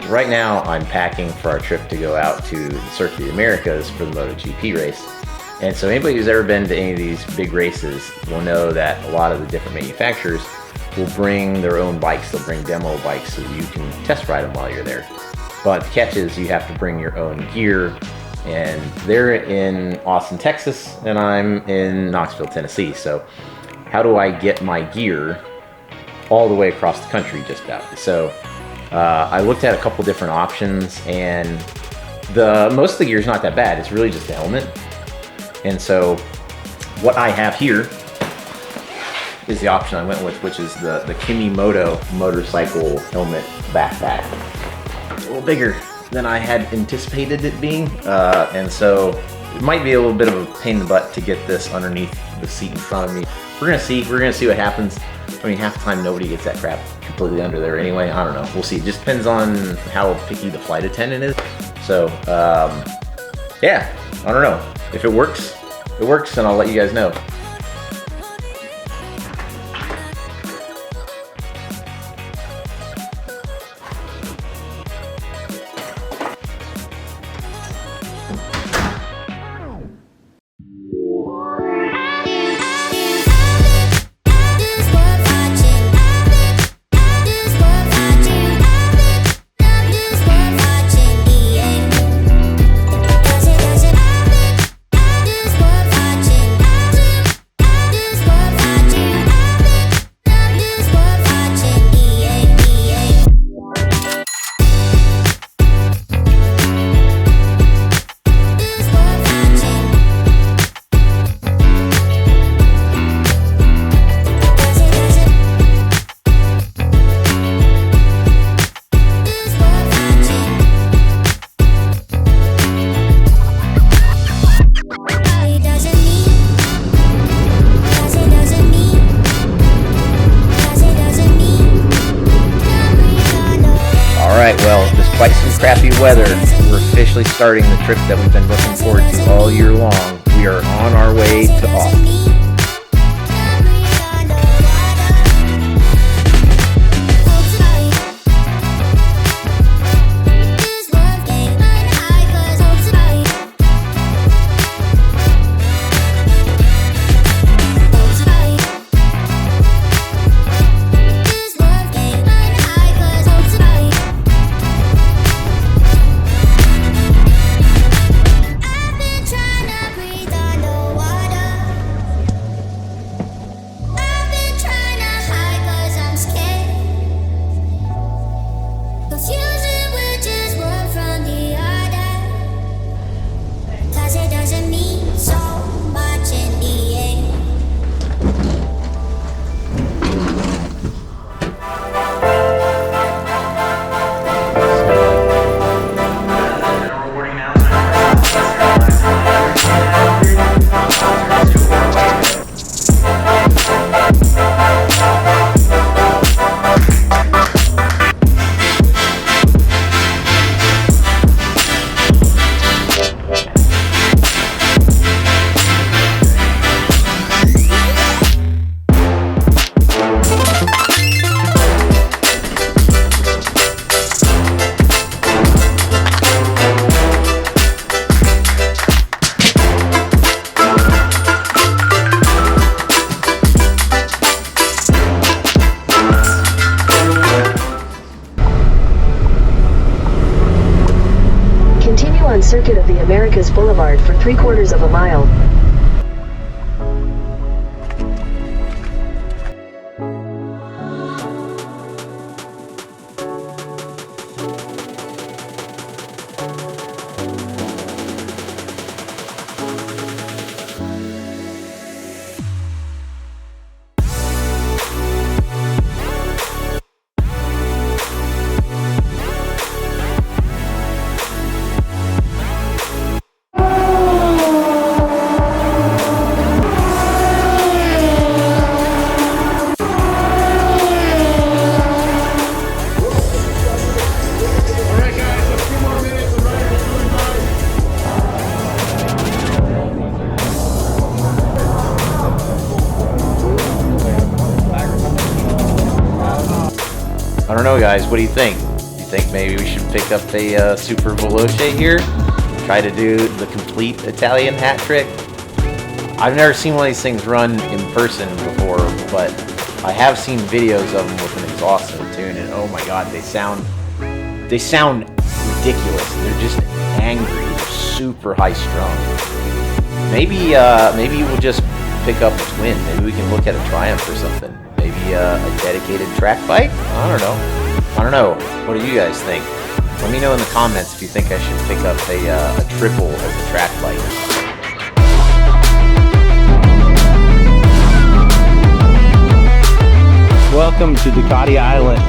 right now I'm packing for our trip to go out to the Circuit of the Americas for the MotoGP race. And so anybody who's ever been to any of these big races will know that a lot of the different manufacturers will bring their own bikes. They'll bring demo bikes so you can test ride them while you're there. But the catch is you have to bring your own gear, and they're in Austin, Texas, and I'm in Knoxville, Tennessee. So how do I get my gear all the way across the country just about? So I looked at a couple different options, and most of the gear is not that bad. It's really just the helmet. And so what I have here is the option I went with, which is the Kimimoto motorcycle helmet backpack. It's a little bigger than I had anticipated it being, and so it might be a little bit of a pain in the butt to get this underneath the seat in front of me. We're gonna see what happens. I mean, half the time nobody gets that crap completely under there anyway. I don't know, we'll see. It just depends on how picky the flight attendant is. So yeah, I don't know. If it works, and I'll let you guys know. Well, despite some crappy weather, we're officially starting the trip that we've been looking forward to all year long. We are on our way to Austin. Circuit of the Americas Boulevard for 3/4 of a mile. I don't know, guys. What do you think? You think maybe we should pick up a Super Veloce here? Try to do the complete Italian hat trick? I've never seen one of these things run in person before, but I have seen videos of them with an exhaust in the tune, and oh my god, they sound ridiculous. They're just angry. They're super high strung. Maybe we'll just pick up a twin. Maybe we can look at a Triumph or something. Maybe a dedicated track bike? I don't know. What do you guys think? Let me know in the comments if you think I should pick up a triple as a track bike. Welcome to Ducati Island.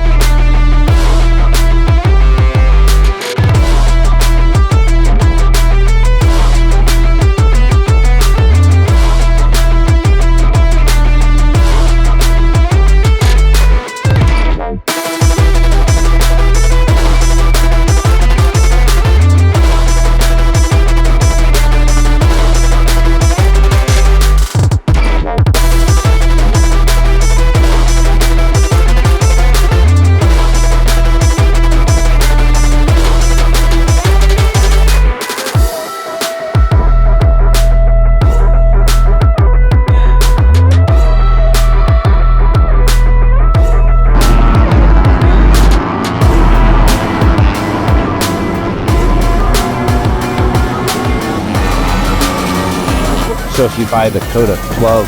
So if you buy the COTA Club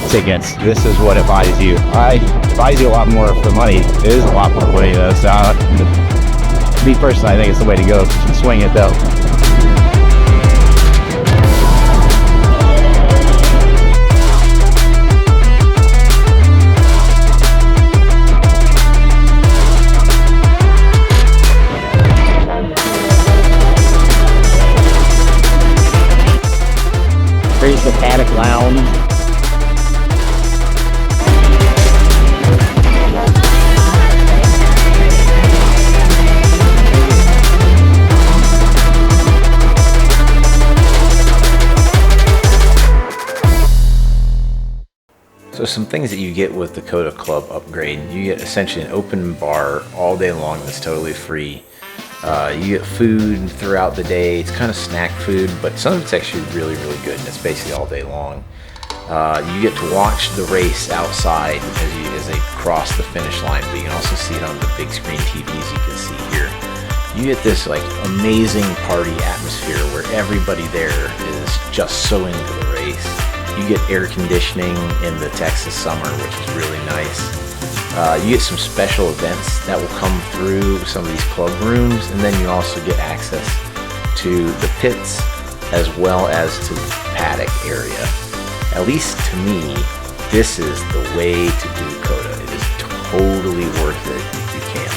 tickets, this is what it buys you. It buys you a lot more for money. It is a lot more money though, so me personally, I think it's the way to go. You can swing it though. Here's the paddock lounge. So some things that you get with the COTA Club upgrade, you get essentially an open bar all day long that's totally free. You get food throughout the day. It's kind of snack food, but some of it's actually really, really good, and it's basically all day long. You get to watch the race outside as they cross the finish line, but you can also see it on the big screen TVs you can see here. You get this like amazing party atmosphere where everybody there is just so into the race. You get air conditioning in the Texas summer, which is really nice. You get some special events that will come through some of these club rooms, and then you also get access to the pits as well as to the paddock area. At least to me, this is the way to do COTA. It is totally worth it if you can.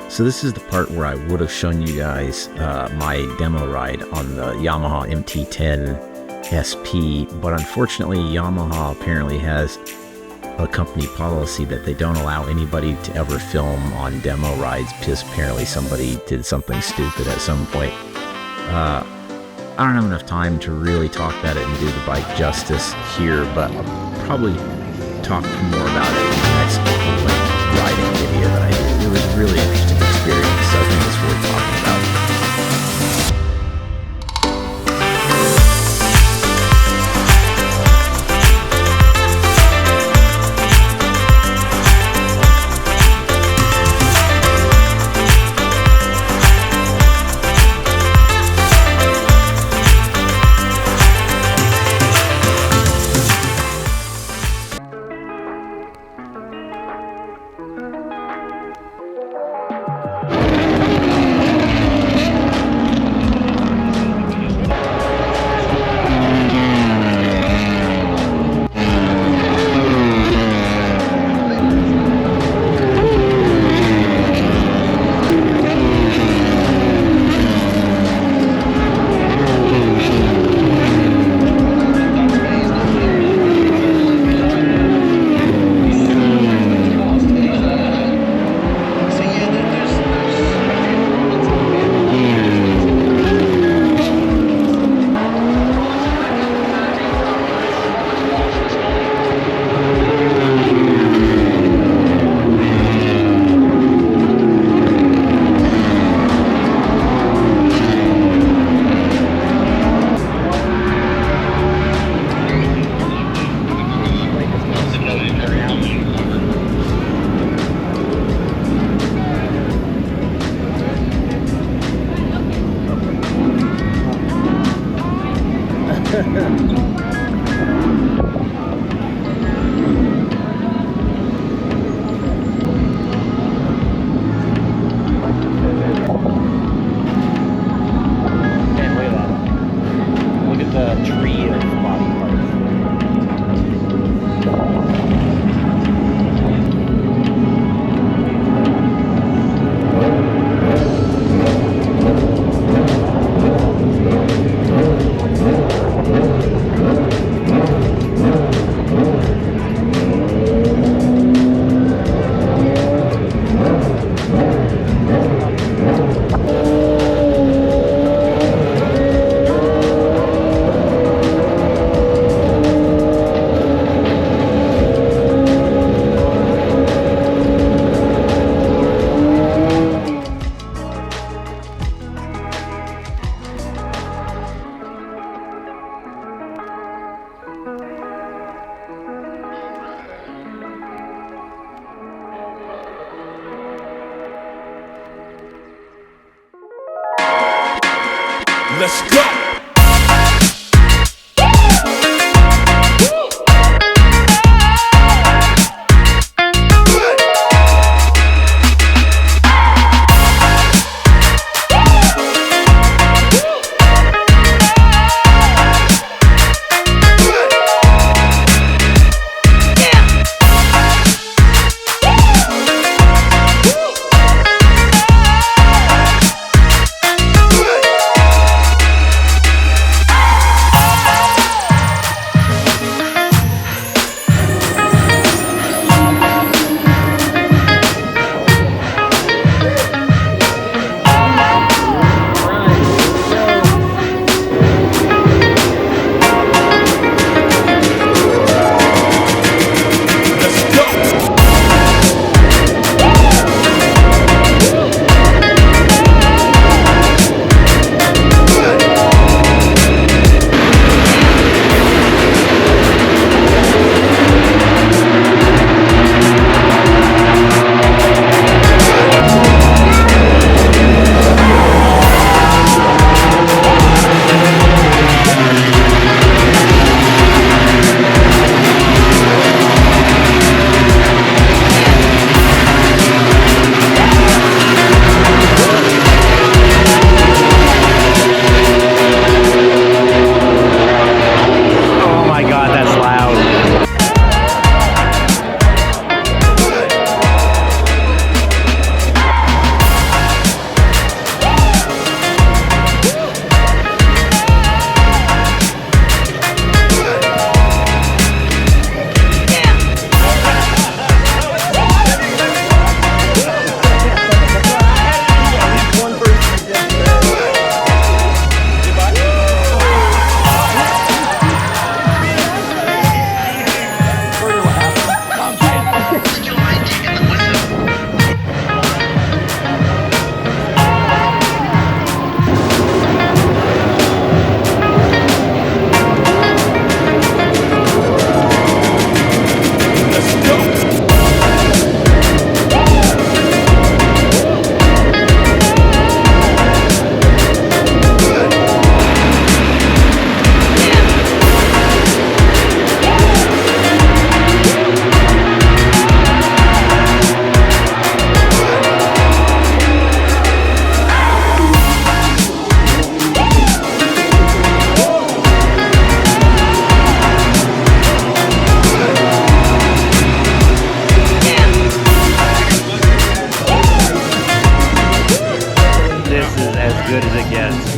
So this is the part where I would have shown you guys my demo ride on the Yamaha MT-10 SP, but unfortunately Yamaha apparently has a company policy that they don't allow anybody to ever film on demo rides because apparently somebody did something stupid at some point. I don't have enough time to really talk about it and do the bike justice here, but I'll probably talk more about it in the next riding video that I did. It was a really interesting experience, so I think it's worth talking about. Let's go. Good as it gets.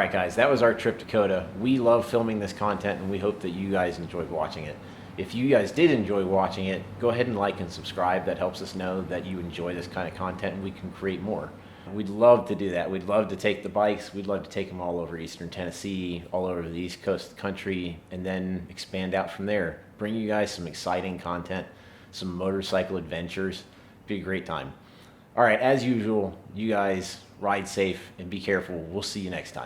right, guys, that was our trip to COTA. We love filming this content, and we hope that you guys enjoyed watching it. If you guys did enjoy watching it, go ahead and like and subscribe. That helps us know that you enjoy this kind of content, and we can create more. We'd love to do that. We'd love to take the bikes. We'd love to take them all over Eastern Tennessee, all over the East Coast of the country, and then expand out from there. Bring you guys some exciting content, some motorcycle adventures. Be a great time. All right, as usual, you guys ride safe and be careful. We'll see you next time.